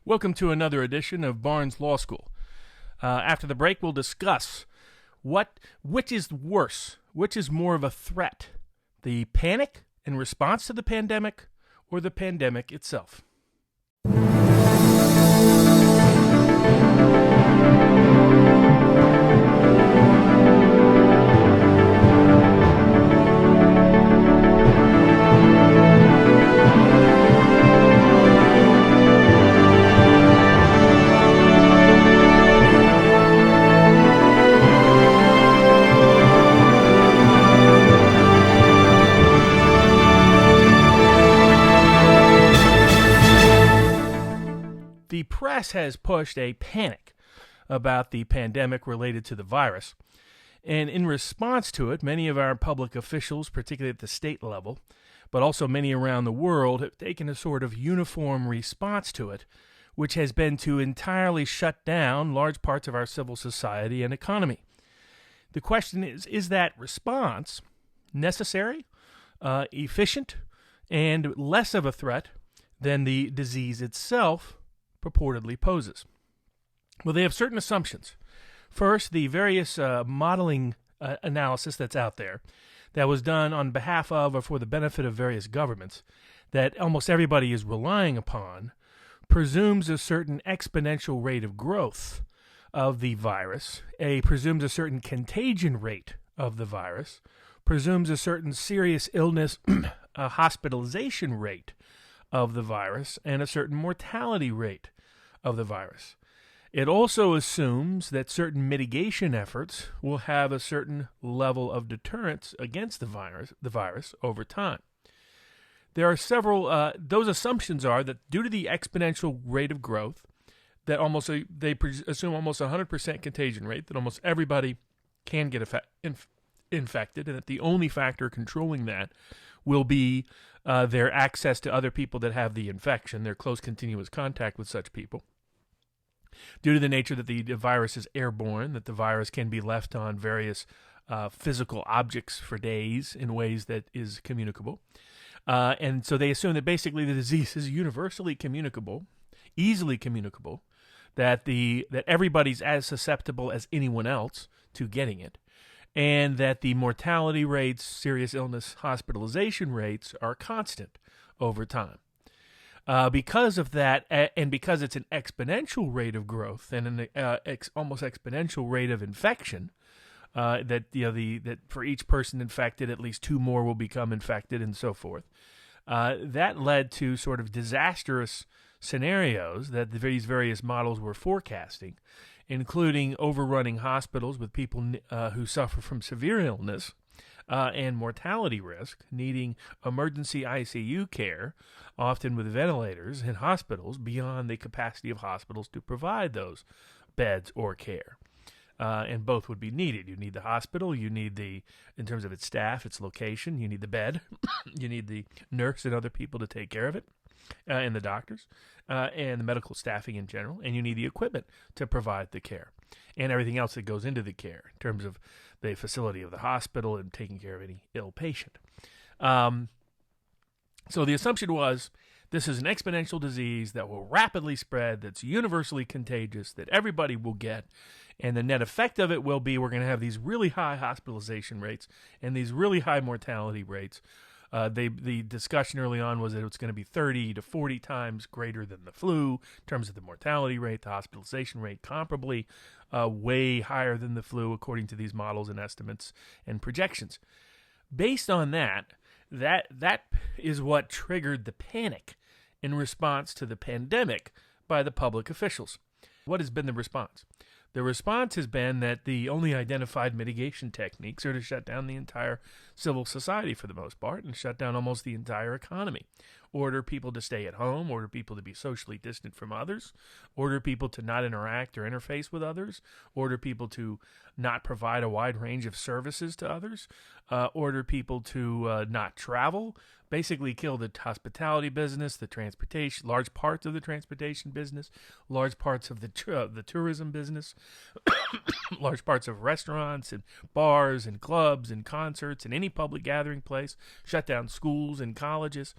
Welcome to another edition of Barnes Law School. After the break, we'll discuss which is worse, which is more of a threat, the panic in response to the pandemic or the pandemic itself. The press has pushed a panic about the pandemic related to the virus, and in response to it, many of our public officials, particularly at the state level, but also many around the world, have taken a sort of uniform response to it, which has been to entirely shut down large parts of our civil society and economy. The question is that response necessary, efficient, and less of a threat than the disease itself purportedly poses? Well, they have certain assumptions. First, the various modeling analysis that's out there that was done on behalf of or for the benefit of various governments that almost everybody is relying upon presumes a certain exponential rate of growth of the virus, presumes a certain contagion rate of the virus, presumes a certain serious illness hospitalization rate of the virus, and a certain mortality rate of the virus. It also assumes that certain mitigation efforts will have a certain level of deterrence against the virus over time. There are several, those assumptions are that due to the exponential rate of growth, that they assume almost 100% contagion rate, that almost everybody can get infected, and that the only factor controlling that will be their access to other people that have the infection, their close continuous contact with such people. Due to the nature that the virus is airborne, that the virus can be left on various physical objects for days in ways that is communicable. And so they assume that basically the disease is universally communicable, easily communicable, that everybody's as susceptible as anyone else to getting it, and that the mortality rates, serious illness, hospitalization rates are constant over time. Because of that, and because it's an exponential rate of growth and an almost exponential rate of infection, that for each person infected, at least two more will become infected, and so forth. That led to sort of disastrous scenarios that these various models were forecasting, including overrunning hospitals with people who suffer from severe illness and mortality risk, needing emergency ICU care, often with ventilators in hospitals beyond the capacity of hospitals to provide those beds or care. And both would be needed. You need the hospital, you need in terms of its staff, its location, you need the bed, you need the nurse and other people to take care of it, and the doctors, and the medical staffing in general, and you need the equipment to provide the care, and everything else that goes into the care in terms of the facility of the hospital and taking care of any ill patient. So the assumption was this is an exponential disease that will rapidly spread, that's universally contagious, that everybody will get, and the net effect of it will be we're going to have these really high hospitalization rates and these really high mortality rates. The discussion early on was that it's going to be 30 to 40 times greater than the flu in terms of the mortality rate, the hospitalization rate, comparably way higher than the flu according to these models and estimates and projections. Based on that is what triggered the panic in response to the pandemic by the public officials. What has been the response? The response has been that the only identified mitigation techniques are to shut down the entire civil society for the most part and shut down almost the entire economy. Order people to stay at home, order people to be socially distant from others, order people to not interact or interface with others, order people to not provide a wide range of services to others, order people to not travel, basically kill the hospitality business, the transportation, large parts of the transportation business, large parts of the tourism business, large parts of restaurants and bars and clubs and concerts and any public gathering place, shut down schools and colleges.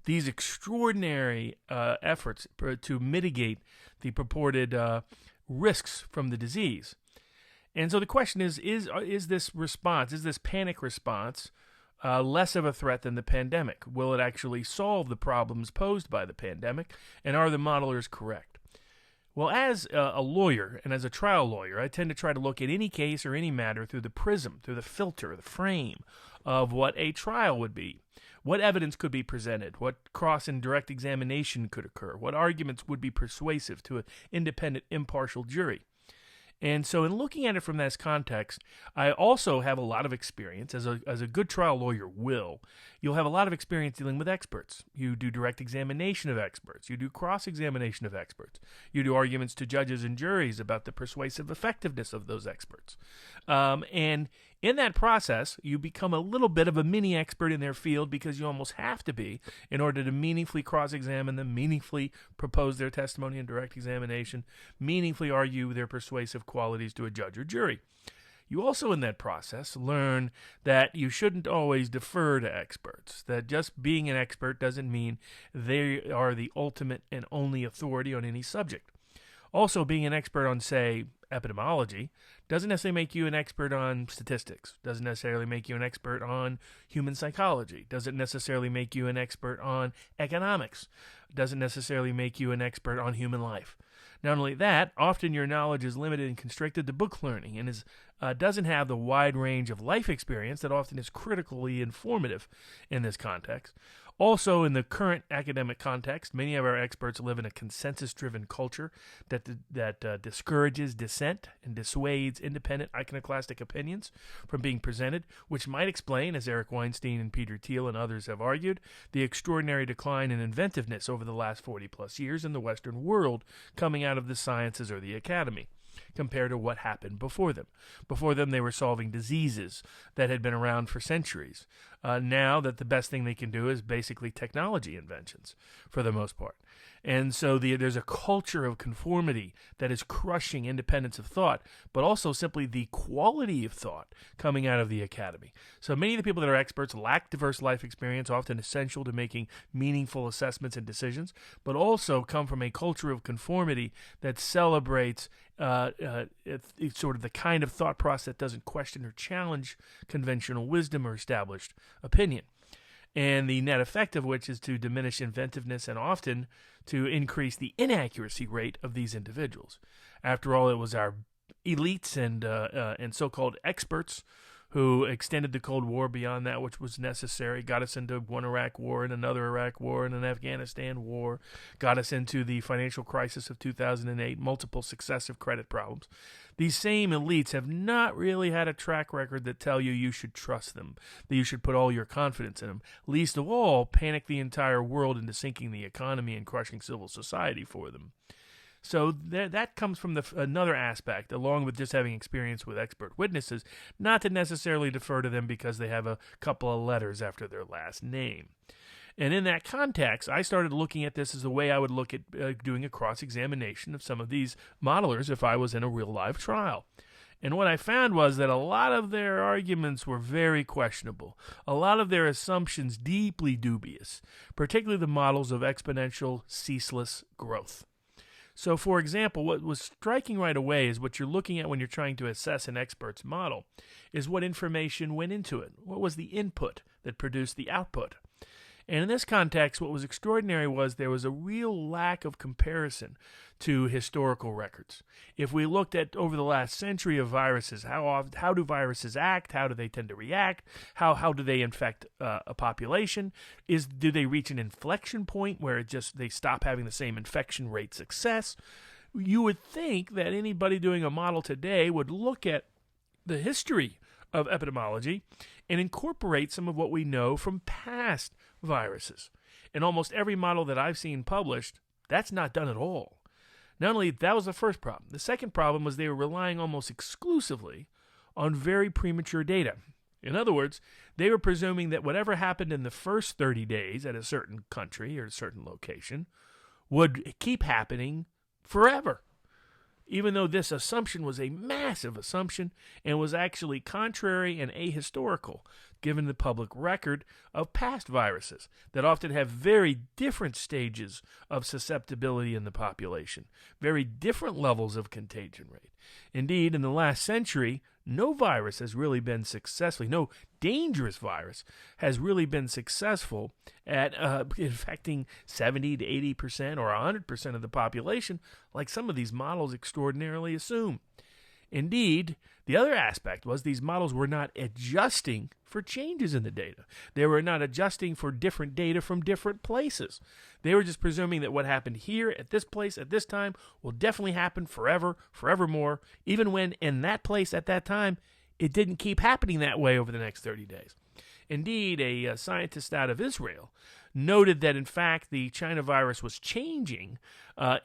these extraordinary efforts to mitigate the purported risks from the disease. And so the question is this response, is this panic response less of a threat than the pandemic? Will it actually solve the problems posed by the pandemic? And are the modelers correct? Well, as a lawyer and as a trial lawyer, I tend to try to look at any case or any matter through the prism, through the filter, the frame of what a trial would be. What evidence could be presented? What cross and direct examination could occur? What arguments would be persuasive to an independent, impartial jury? And so in looking at it from this context, I also have a lot of experience, as a good trial lawyer will. You'll have a lot of experience dealing with experts. You do direct examination of experts. You do cross-examination of experts. You do arguments to judges and juries about the persuasive effectiveness of those experts. And in that process, you become a little bit of a mini expert in their field because you almost have to be in order to meaningfully cross-examine them, meaningfully propose their testimony in direct examination, meaningfully argue their persuasive qualities to a judge or jury. You also, in that process, learn that you shouldn't always defer to experts, that just being an expert doesn't mean they are the ultimate and only authority on any subject. Also, being an expert on, say, epidemiology doesn't necessarily make you an expert on statistics, doesn't necessarily make you an expert on human psychology, doesn't necessarily make you an expert on economics, doesn't necessarily make you an expert on human life. Not only that, often your knowledge is limited and constricted to book learning and doesn't have the wide range of life experience that often is critically informative in this context. Also, in the current academic context, many of our experts live in a consensus-driven culture that discourages dissent and dissuades independent iconoclastic opinions from being presented, which might explain, as Eric Weinstein and Peter Thiel and others have argued, the extraordinary decline in inventiveness over the last 40-plus years in the Western world coming out of the sciences or the academy, compared to what happened before them. Before them, they were solving diseases that had been around for centuries. Now that the best thing they can do is basically technology inventions, for the most part. And so there's a culture of conformity that is crushing independence of thought, but also simply the quality of thought coming out of the academy. So many of the people that are experts lack diverse life experience, often essential to making meaningful assessments and decisions, but also come from a culture of conformity that celebrates it's sort of the kind of thought process that doesn't question or challenge conventional wisdom or established opinion. And the net effect of which is to diminish inventiveness and often to increase the inaccuracy rate of these individuals. After all, it was our elites and so-called experts who extended the Cold War beyond that which was necessary, got us into one Iraq war and another Iraq war and an Afghanistan war, got us into the financial crisis of 2008, multiple successive credit problems. These same elites have not really had a track record that tell you should trust them, that you should put all your confidence in them, least of all panic the entire world into sinking the economy and crushing civil society for them. So that comes from another aspect, along with just having experience with expert witnesses, not to necessarily defer to them because they have a couple of letters after their last name. And in that context, I started looking at this as a way I would look at doing a cross-examination of some of these modelers if I was in a real-life trial. And what I found was that a lot of their arguments were very questionable, a lot of their assumptions deeply dubious, particularly the models of exponential, ceaseless growth. So, for example, what was striking right away is what you're looking at when you're trying to assess an expert's model is what information went into it. What was the input that produced the output? And in this context, what was extraordinary was there was a real lack of comparison to historical records. If we looked at over the last century of viruses, how do viruses act? How do they tend to react? How do they infect a population? Do they reach an inflection point where they stop having the same infection rate success? You would think that anybody doing a model today would look at the history of epidemiology and incorporate some of what we know from past viruses. In almost every model that I've seen published, that's not done at all. Not only that was the first problem. The second problem was they were relying almost exclusively on very premature data. In other words, they were presuming that whatever happened in the first 30 days at a certain country or a certain location would keep happening forever, even though this assumption was a massive assumption and was actually contrary and ahistorical given the public record of past viruses that often have very different stages of susceptibility in the population, very different levels of contagion rate. Indeed, in the last century, no virus has really been successful, no dangerous virus has really been successful at infecting 70 to 80% or 100% of the population, like some of these models extraordinarily assume. Indeed, the other aspect was these models were not adjusting for changes in the data. They were not adjusting for different data from different places. They were just presuming that what happened here at this place at this time will definitely happen forever, forevermore, even when in that place at that time it didn't keep happening that way over the next 30 days. Indeed, a scientist out of Israel noted that in fact the China virus was changing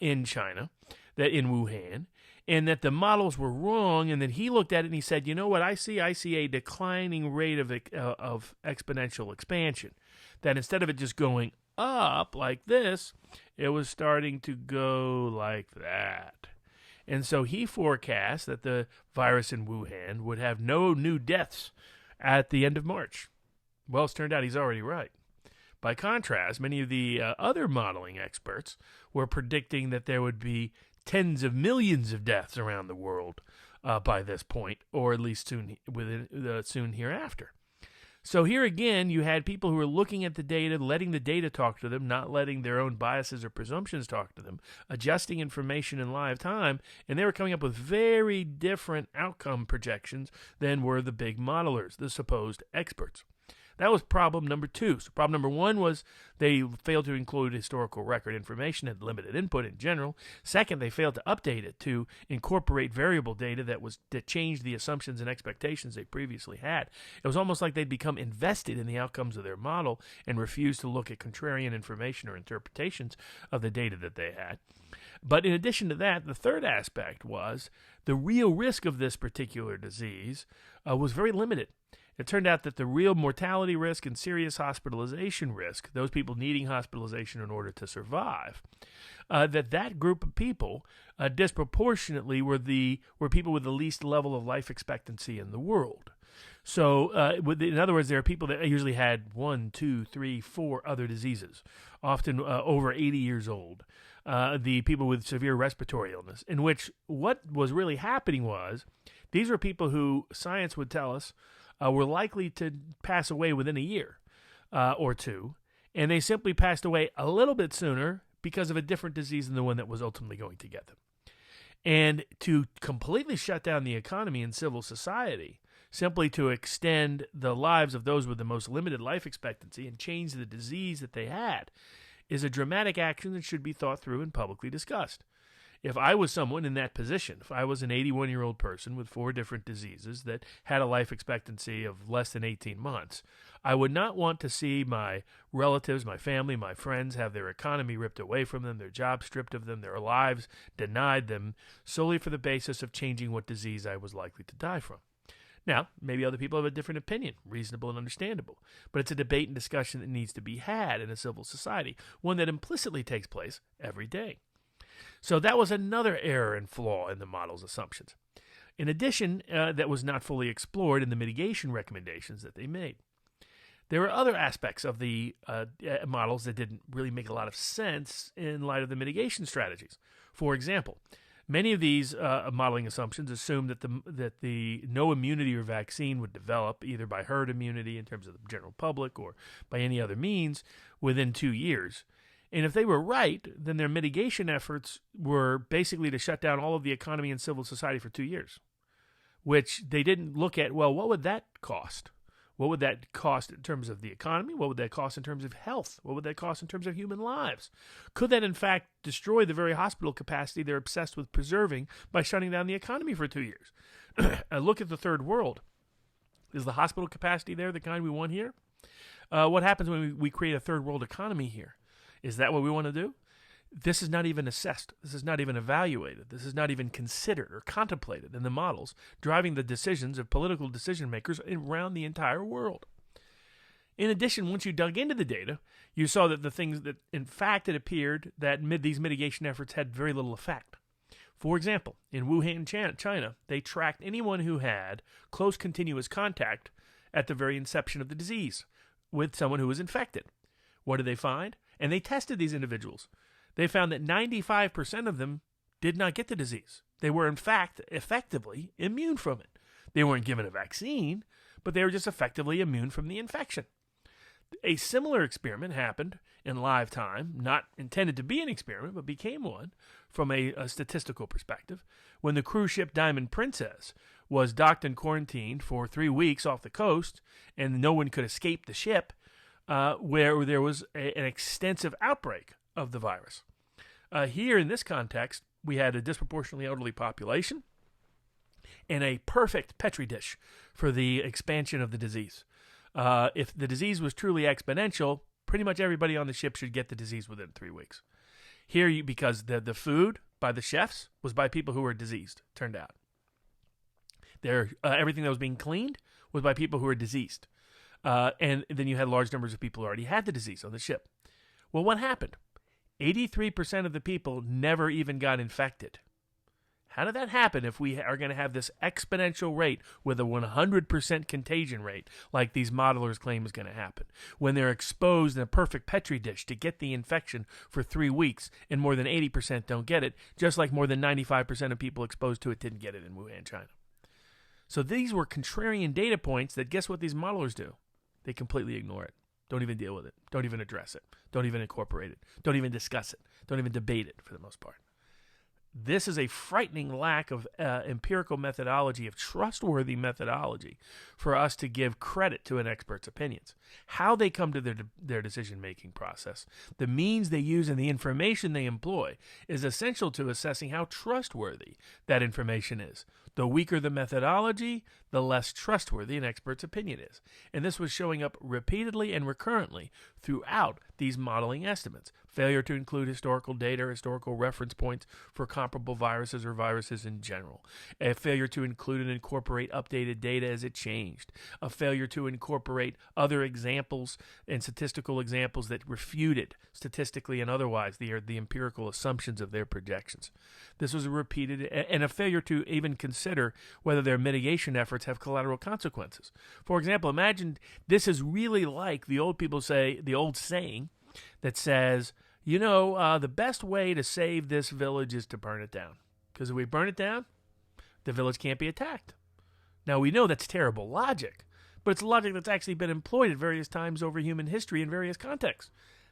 in China, that in Wuhan, and that the models were wrong, and then he looked at it and he said, you know what I see? I see a declining rate of exponential expansion. That instead of it just going up like this, it was starting to go like that. And so he forecast that the virus in Wuhan would have no new deaths at the end of March. Well, it's turned out he's already right. By contrast, many of the other modeling experts were predicting that there would be tens of millions of deaths around the world by this point, or at least soon hereafter. So here again, you had people who were looking at the data, letting the data talk to them, not letting their own biases or presumptions talk to them, adjusting information in live time, and they were coming up with very different outcome projections than were the big modelers, the supposed experts. That was problem number 2. So problem number 1 was they failed to include historical record information, had limited input in general. Second, they failed to update it to incorporate variable data that changed the assumptions and expectations they previously had. It was almost like they'd become invested in the outcomes of their model and refused to look at contrarian information or interpretations of the data that they had. But in addition to that, the third aspect was the real risk of this particular disease was very limited. It turned out that the real mortality risk and serious hospitalization risk, those people needing hospitalization in order to survive, that group of people disproportionately were people with the least level of life expectancy in the world. So, in other words, there are people that usually had 1, 2, 3, 4 other diseases, often over 80 years old. The people with severe respiratory illness, in which what was really happening was these were people who science would tell us were likely to pass away within a year or two, and they simply passed away a little bit sooner because of a different disease than the one that was ultimately going to get them. And to completely shut down the economy and civil society, simply to extend the lives of those with the most limited life expectancy and change the disease that they had, is a dramatic action that should be thought through and publicly discussed. If I was someone in that position, if I was an 81-year-old person with 4 different diseases that had a life expectancy of less than 18 months, I would not want to see my relatives, my family, my friends have their economy ripped away from them, their jobs stripped of them, their lives denied them, solely for the basis of changing what disease I was likely to die from. Now, maybe other people have a different opinion, reasonable and understandable, but it's a debate and discussion that needs to be had in a civil society, one that implicitly takes place every day. So that was another error and flaw in the model's assumptions. In addition, that was not fully explored in the mitigation recommendations that they made. There were other aspects of the models that didn't really make a lot of sense in light of the mitigation strategies. For example, many of these modeling assumptions assumed that the no immunity or vaccine would develop either by herd immunity in terms of the general public or by any other means within 2 years. And if they were right, then their mitigation efforts were basically to shut down all of the economy and civil society for 2 years, which they didn't look at, well, what would that cost? What would that cost in terms of the economy? What would that cost in terms of health? What would that cost in terms of human lives? Could that, in fact, destroy the very hospital capacity they're obsessed with preserving by shutting down the economy for 2 years? Look at the third world. Is the hospital capacity there the kind we want here? What happens when we create a third world economy here? Is that what we want to do? This is not even assessed. This is not even evaluated. This is not even considered or contemplated in the models driving the decisions of political decision makers around the entire world. In addition, once you dug into the data, you saw that the things that, in fact, it appeared that these mitigation efforts had very little effect. For example, in Wuhan, China, they tracked anyone who had close continuous contact at the very inception of the disease with someone who was infected. What did they find? And they tested these individuals. They found that 95% of them did not get the disease. They were, in fact, effectively immune from it. They weren't given a vaccine, but they were just effectively immune from the infection. A similar experiment happened in live time, not intended to be an experiment, but became one from a statistical perspective, when the cruise ship Diamond Princess was docked and quarantined for 3 weeks off the coast, and no one could escape the ship, where there was an extensive outbreak of the virus. Here, in this context, we had a disproportionately elderly population and a perfect Petri dish for the expansion of the disease. If the disease was truly exponential, pretty much everybody on the ship should get the disease within 3 weeks. Here, because the food by the chefs was by people who were diseased, turned out. Everything that was being cleaned was by people who were diseased. And then you had large numbers of people who already had the disease on the ship. Well, what happened? 83% of the people never even got infected. How did that happen if we are going to have this exponential rate with a 100% contagion rate like these modelers claim is going to happen? When they're exposed in a perfect Petri dish to get the infection for 3 weeks and more than 80% don't get it, just like more than 95% of people exposed to it didn't get it in Wuhan, China. So these were contrarian data points that guess what these modelers do? They completely ignore it. Don't even deal with it. Don't even address it. Don't even incorporate it. Don't even discuss it. Don't even debate it for the most part. This is a frightening lack of empirical methodology, of trustworthy methodology, for us to give credit to an expert's opinions. How they come to their decision-making process, the means they use, and the information they employ is essential to assessing how trustworthy that information is. The weaker the methodology, the less trustworthy an expert's opinion is. And this was showing up repeatedly and recurrently throughout these modeling estimates. Failure to include historical data or historical reference points for comparable viruses or viruses in general. A failure to include and incorporate updated data as it changed. A failure to incorporate other examples and statistical examples that refuted statistically and otherwise the empirical assumptions of their projections. This was repeated, and a failure to even consider whether their mitigation efforts have collateral consequences. For example, imagine this is really like the old people say, the old saying that says, the best way to save this village is to burn it down. Because if we burn it down, the village can't be attacked. Now, we know that's terrible logic, but it's logic that's actually been employed at various times over human history in various contexts.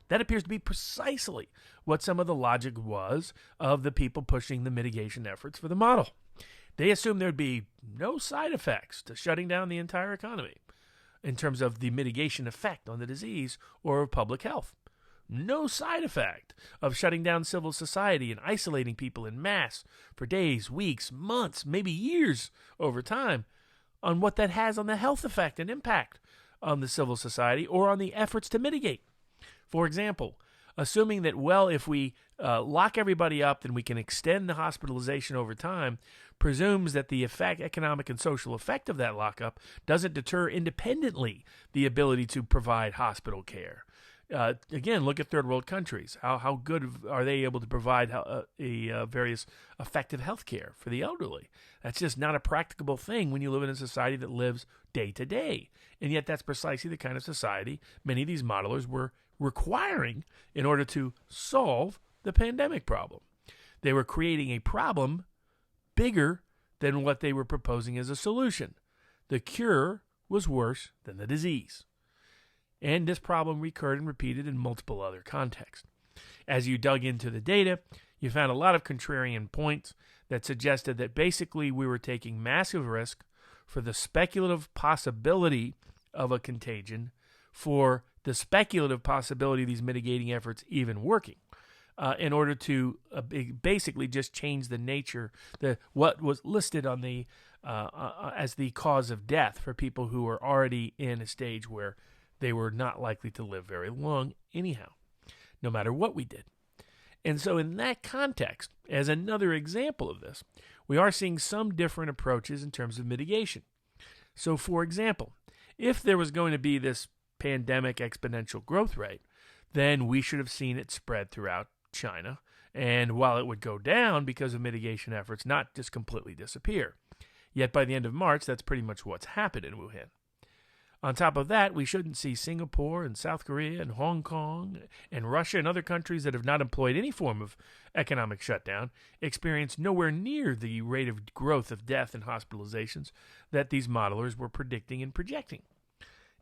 That appears to be precisely what some of the logic was of the people pushing the mitigation efforts for the model. They assumed there'd be no side effects to shutting down the entire economy in terms of the mitigation effect on the disease or of public health. No side effect of shutting down civil society and isolating people in mass for days, weeks, months, maybe years over time, on what that has on the health effect and impact on the civil society or on the efforts to mitigate. For example, assuming that, if we lock everybody up, then we can extend the hospitalization over time, presumes that the economic and social effect of that lockup doesn't deter independently the ability to provide hospital care. Again, look at third world countries. How good are they able to provide various effective health care for the elderly? That's just not a practicable thing when you live in a society that lives day to day. And yet that's precisely the kind of society many of these modelers were requiring in order to solve the pandemic problem. They were creating a problem bigger than what they were proposing as a solution. The cure was worse than the disease. And this problem recurred and repeated in multiple other contexts. As you dug into the data, you found a lot of contrarian points that suggested that basically we were taking massive risk for the speculative possibility of a contagion, for the speculative possibility of these mitigating efforts even working, in order to basically just change the nature, what was listed on the as the cause of death for people who were already in a stage where they were not likely to live very long anyhow, no matter what we did. And so in that context, as another example of this, we are seeing some different approaches in terms of mitigation. So for example, if there was going to be this pandemic exponential growth rate, then we should have seen it spread throughout China. And while it would go down because of mitigation efforts, not just completely disappear. Yet by the end of March, that's pretty much what's happened in Wuhan. On top of that, we shouldn't see Singapore and South Korea and Hong Kong and Russia and other countries that have not employed any form of economic shutdown experience nowhere near the rate of growth of death and hospitalizations that these modelers were predicting and projecting.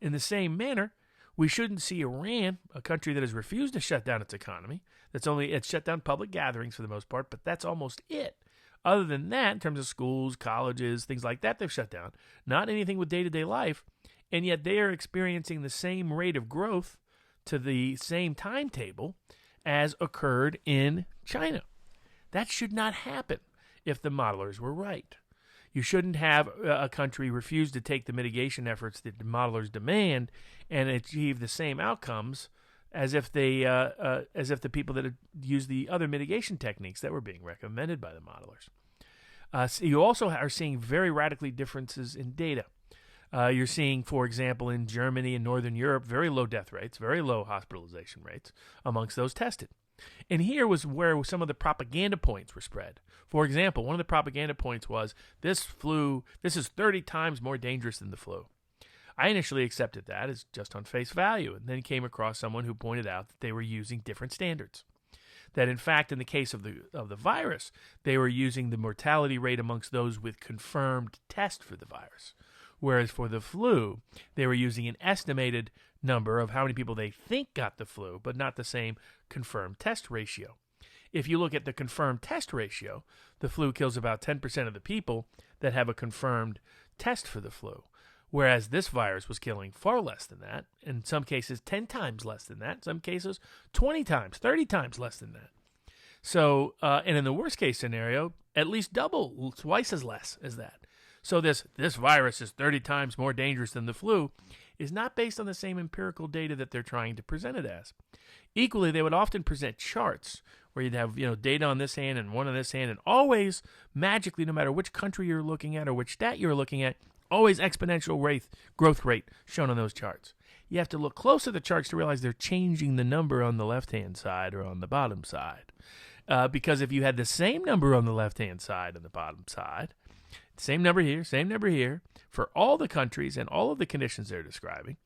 In the same manner, we shouldn't see Iran, a country that has refused to shut down its economy. It's shut down public gatherings for the most part, but that's almost it. Other than that, in terms of schools, colleges, things like that, they've shut down. Not anything with day-to-day life. And yet they are experiencing the same rate of growth to the same timetable as occurred in China. That should not happen if the modelers were right. You shouldn't have a country refuse to take the mitigation efforts that the modelers demand and achieve the same outcomes as if the people that had used the other mitigation techniques that were being recommended by the modelers. So you also are seeing very radically differences in data. You're seeing, for example, in Germany and Northern Europe, very low death rates, very low hospitalization rates amongst those tested. And here was where some of the propaganda points were spread. For example, one of the propaganda points was, this is 30 times more dangerous than the flu. I initially accepted that as just on face value, and then came across someone who pointed out that they were using different standards. That in fact, in the case of the virus, they were using the mortality rate amongst those with confirmed test for the virus. Whereas for the flu, they were using an estimated number of how many people they think got the flu, but not the same confirmed test ratio. If you look at the confirmed test ratio, the flu kills about 10% of the people that have a confirmed test for the flu, whereas this virus was killing far less than that, in some cases 10 times less than that, in some cases 20 times, 30 times less than that. So, and in the worst case scenario, at least double, twice as less as that. So this virus is 30 times more dangerous than the flu is not based on the same empirical data that they're trying to present it as. Equally, they would often present charts where you'd have data on this hand and one on this hand, and always magically, no matter which country you're looking at or which stat you're looking at, always exponential growth rate shown on those charts. You have to look close at the charts to realize they're changing the number on the left-hand side or on the bottom side. Because if you had the same number on the left-hand side and the bottom side, same number here, for all the countries and all of the conditions they're describing,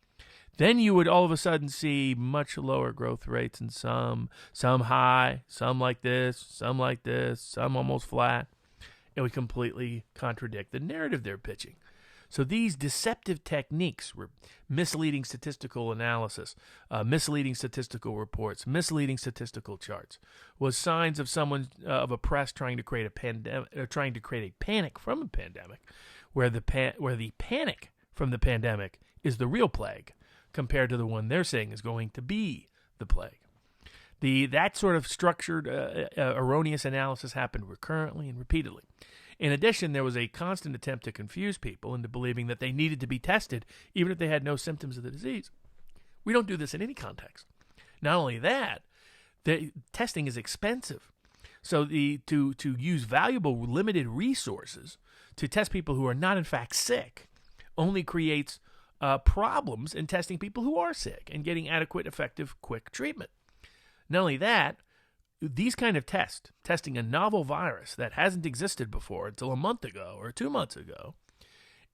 then you would all of a sudden see much lower growth rates in some high, some like this, some almost flat. It would completely contradict the narrative they're pitching. So these deceptive techniques were misleading statistical analysis, misleading statistical reports, misleading statistical charts, was signs of a press trying to create a pandemic, trying to create a panic from a pandemic, where the panic from the pandemic is the real plague, compared to the one they're saying is going to be the plague. That sort of structured, erroneous analysis happened recurrently and repeatedly. In addition, there was a constant attempt to confuse people into believing that they needed to be tested even if they had no symptoms of the disease. We don't do this in any context. Not only that, the testing is expensive. So to use valuable limited resources to test people who are not in fact sick only creates problems in testing people who are sick and getting adequate, effective, quick treatment. Not only that, these kind of testing a novel virus that hasn't existed before until a month ago or 2 months ago,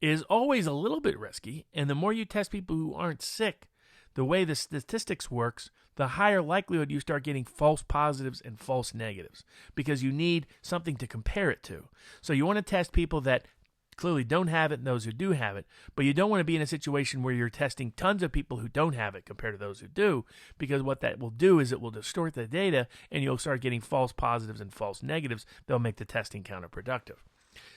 is always a little bit risky. And the more you test people who aren't sick, the way the statistics works, the higher likelihood you start getting false positives and false negatives, because you need something to compare it to. So you want to test people that clearly don't have it and those who do have it, but you don't want to be in a situation where you're testing tons of people who don't have it compared to those who do, because what that will do is it will distort the data and you'll start getting false positives and false negatives. They'll make the testing counterproductive.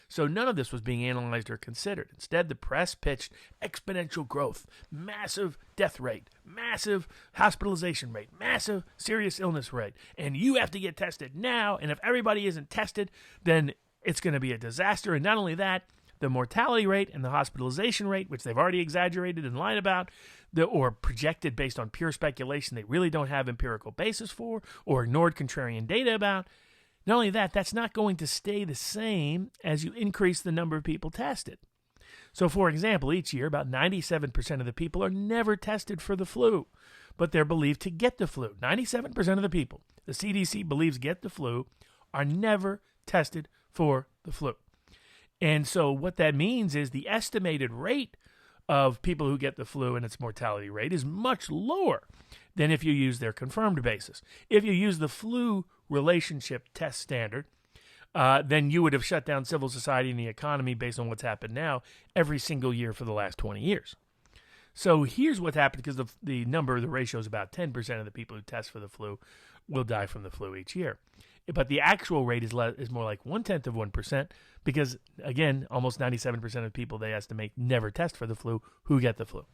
So none of this was being analyzed or considered. Instead, the press pitched exponential growth, massive death rate, massive hospitalization rate, massive serious illness rate, and you have to get tested now, and if everybody isn't tested, then it's going to be a disaster. And not only that, the mortality rate and the hospitalization rate, which they've already exaggerated and lied about, or projected based on pure speculation they really don't have empirical basis for, or ignored contrarian data about. Not only that, that's not going to stay the same as you increase the number of people tested. So, for example, each year, about 97% of the people are never tested for the flu, but they're believed to get the flu. 97% of the people the CDC believes get the flu are never tested for the flu. And so what that means is the estimated rate of people who get the flu and its mortality rate is much lower than if you use their confirmed basis. If you use the flu relationship test standard, then you would have shut down civil society and the economy based on what's happened now every single year for the last 20 years. So here's what's happened, because the ratio is about 10% of the people who test for the flu will die from the flu each year. But the actual rate is more like 0.1% because, again, almost 97% of people they estimate never test for the flu who get the flu.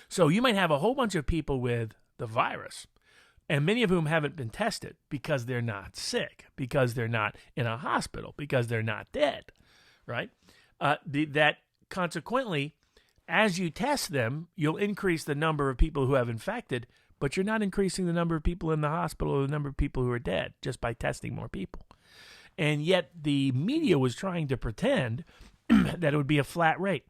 So you might have a whole bunch of people with the virus, and many of whom haven't been tested because they're not sick, because they're not in a hospital, because they're not dead, right? That consequently, as you test them, you'll increase the number of people who have infected, but you're not increasing the number of people in the hospital or the number of people who are dead just by testing more people. And yet the media was trying to pretend that it would be a flat rate.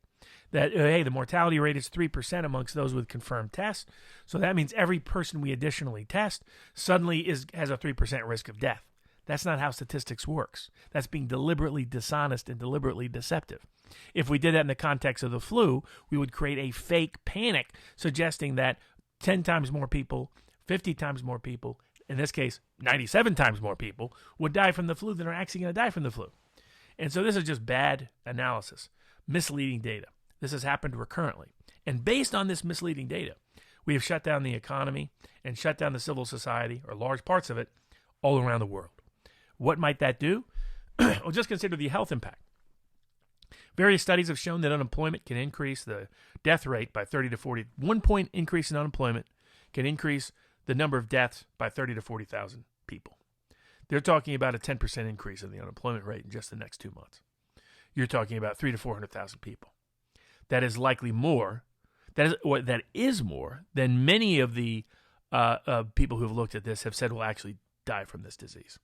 That, hey, the mortality rate is 3% amongst those with confirmed tests. So that means every person we additionally test suddenly has a 3% risk of death. That's not how statistics works. That's being deliberately dishonest and deliberately deceptive. If we did that in the context of the flu, we would create a fake panic suggesting that 10 times more people, 50 times more people, in this case, 97 times more people would die from the flu than are actually going to die from the flu. And so this is just bad analysis, misleading data. This has happened recurrently. And based on this misleading data, we have shut down the economy and shut down the civil society, or large parts of it, all around the world. What might that do? Well, just consider the health impact. Various studies have shown that unemployment can increase the death rate by 30 to 40. 1 point increase in unemployment can increase the number of deaths by 30 to 40,000 people. They're talking about a 10% increase in the unemployment rate in just the next 2 months. You're talking about 300,000 to 400,000 people. That is likely more. That is more than many of the people who have looked at this have said will actually die from this disease.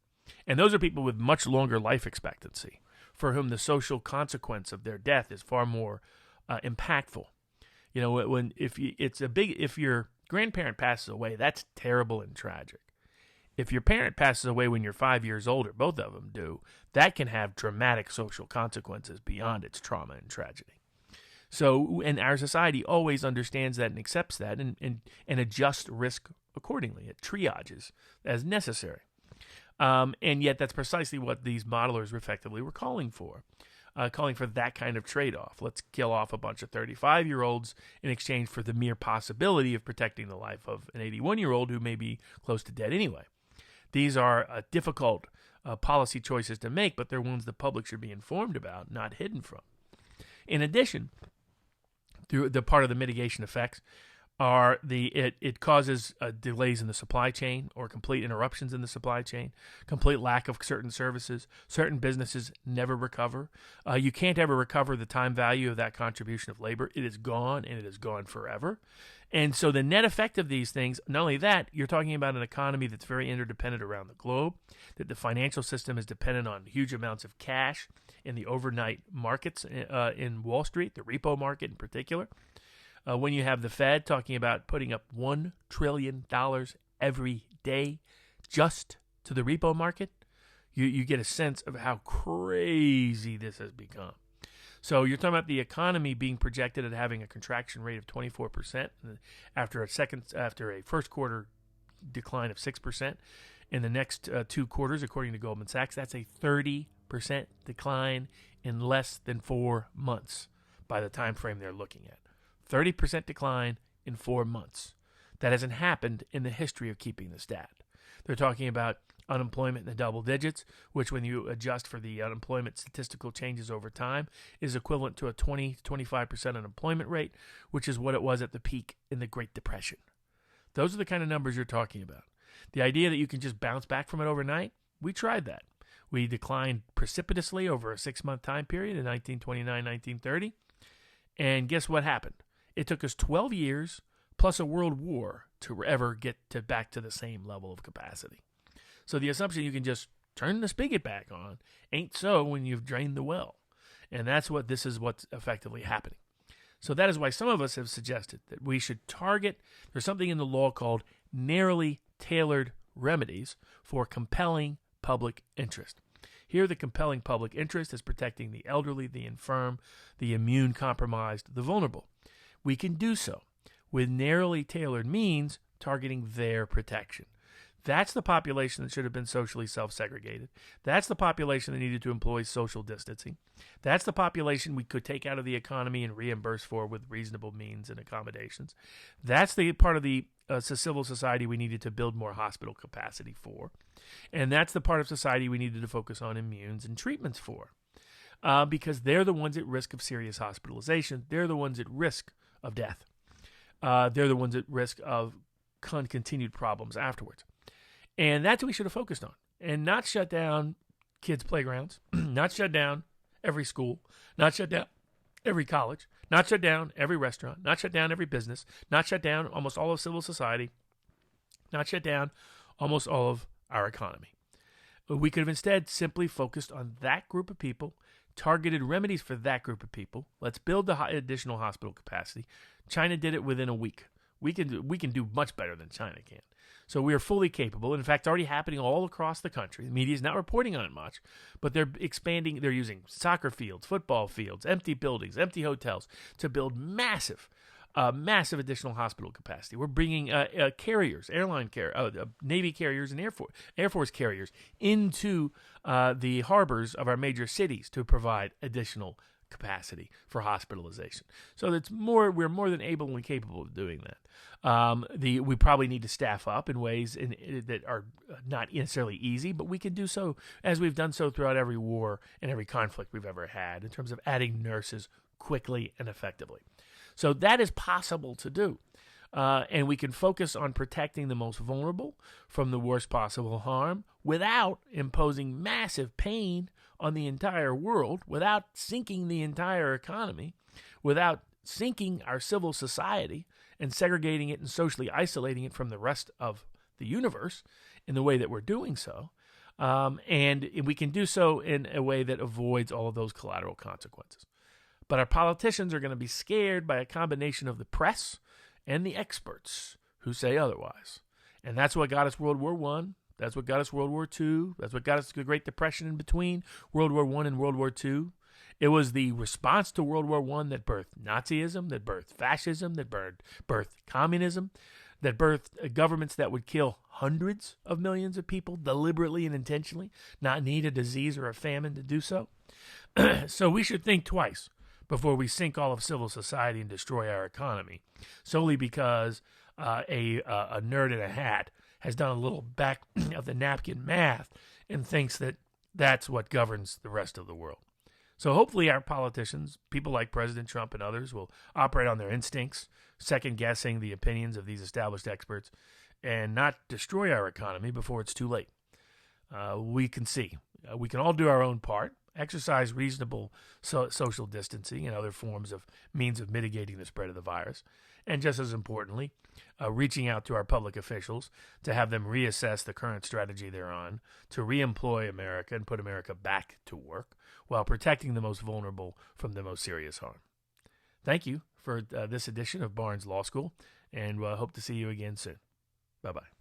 And those are people with much longer life expectancy, for whom the social consequence of their death is far more impactful. You know, if your grandparent passes away, that's terrible and tragic. If your parent passes away when you're 5 years older, both of them do, that can have dramatic social consequences beyond its trauma and tragedy. So, and our society always understands that and accepts that and adjusts risk accordingly. It triages as necessary. And yet that's precisely what these modelers effectively were calling for that kind of trade-off. Let's kill off a bunch of 35-year-olds in exchange for the mere possibility of protecting the life of an 81-year-old who may be close to dead anyway. These are difficult policy choices to make, but they're ones the public should be informed about, not hidden from. In addition, through the part of the mitigation effects are it causes delays in the supply chain or complete interruptions in the supply chain, complete lack of certain services. Certain businesses never recover. You can't ever recover the time value of that contribution of labor. It is gone, and it is gone forever. And so the net effect of these things, not only that, you're talking about an economy that's very interdependent around the globe, that the financial system is dependent on huge amounts of cash in the overnight markets in Wall Street, the repo market in particular. When you have the Fed talking about putting up $1 trillion every day just to the repo market, you get a sense of how crazy this has become. So you're talking about the economy being projected at having a contraction rate of 24% after a first quarter decline of 6%. In the next 2 quarters, according to Goldman Sachs, that's a 30% decline in less than 4 months by the time frame they're looking at. 30% decline in 4 months. That hasn't happened in the history of keeping the stat. They're talking about unemployment in the double digits, which when you adjust for the unemployment statistical changes over time is equivalent to a 20 to 25% unemployment rate, which is what it was at the peak in the Great Depression. Those are the kind of numbers you're talking about. The idea that you can just bounce back from it overnight, we tried that. We declined precipitously over a 6-month time period in 1929, 1930. And guess what happened? It took us 12 years plus a world war to ever get back to the same level of capacity. So the assumption you can just turn the spigot back on ain't so when you've drained the well. And that's what's effectively happening. So that is why some of us have suggested that we should target, there's something in the law called narrowly tailored remedies for compelling public interest. Here, the compelling public interest is protecting the elderly, the infirm, the immune-compromised, the vulnerable. We can do so with narrowly tailored means targeting their protection. That's the population that should have been socially self-segregated. That's the population that needed to employ social distancing. That's the population we could take out of the economy and reimburse for with reasonable means and accommodations. That's the part of the civil society we needed to build more hospital capacity for. And that's the part of society we needed to focus on immunes and treatments for. Because they're the ones at risk of serious hospitalization. They're the ones at risk of death. They're the ones at risk of continued problems afterwards. And that's what we should have focused on, and not shut down kids' playgrounds, not shut down every school, not shut down every college, not shut down every restaurant, not shut down every business, not shut down almost all of civil society, not shut down almost all of our economy. We could have instead simply focused on that group of people, targeted remedies for that group of people. Let's build the additional hospital capacity. China did it within a week. We can do much better than China can. So we are fully capable. In fact, already happening all across the country. The media is not reporting on it much, but they're expanding. They're using soccer fields, football fields, empty buildings, empty hotels to build massive additional hospital capacity. We're bringing carriers, Navy carriers and Air Force carriers into the harbors of our major cities to provide additional capacity for hospitalization. So we're more than able and capable of doing that. We probably need to staff up in ways that are not necessarily easy, but we can do so as we've done so throughout every war and every conflict we've ever had in terms of adding nurses quickly and effectively. So that is possible to do. And we can focus on protecting the most vulnerable from the worst possible harm without imposing massive pain on the entire world, without sinking the entire economy, without sinking our civil society and segregating it and socially isolating it from the rest of the universe in the way that we're doing so. And we can do so in a way that avoids all of those collateral consequences. But our politicians are going to be scared by a combination of the press and the experts who say otherwise. And that's what got us World War I. That's what got us World War II. That's what got us the Great Depression in between World War I and World War II. It was the response to World War I that birthed Nazism, that birthed fascism, that birthed communism, that birthed governments that would kill hundreds of millions of people deliberately and intentionally, not need a disease or a famine to do so. So we should think twice before we sink all of civil society and destroy our economy, solely because a nerd in a hat has done a little back of the napkin math and thinks that that's what governs the rest of the world. So hopefully our politicians, people like President Trump and others, will operate on their instincts, second-guessing the opinions of these established experts, and not destroy our economy before it's too late. We can see. We can all do our own part, exercise reasonable social distancing and other forms of means of mitigating the spread of the virus, and just as importantly, reaching out to our public officials to have them reassess the current strategy they're on, to reemploy America and put America back to work while protecting the most vulnerable from the most serious harm. Thank you for this edition of Barnes Law School, and hope to see you again soon. Bye-bye.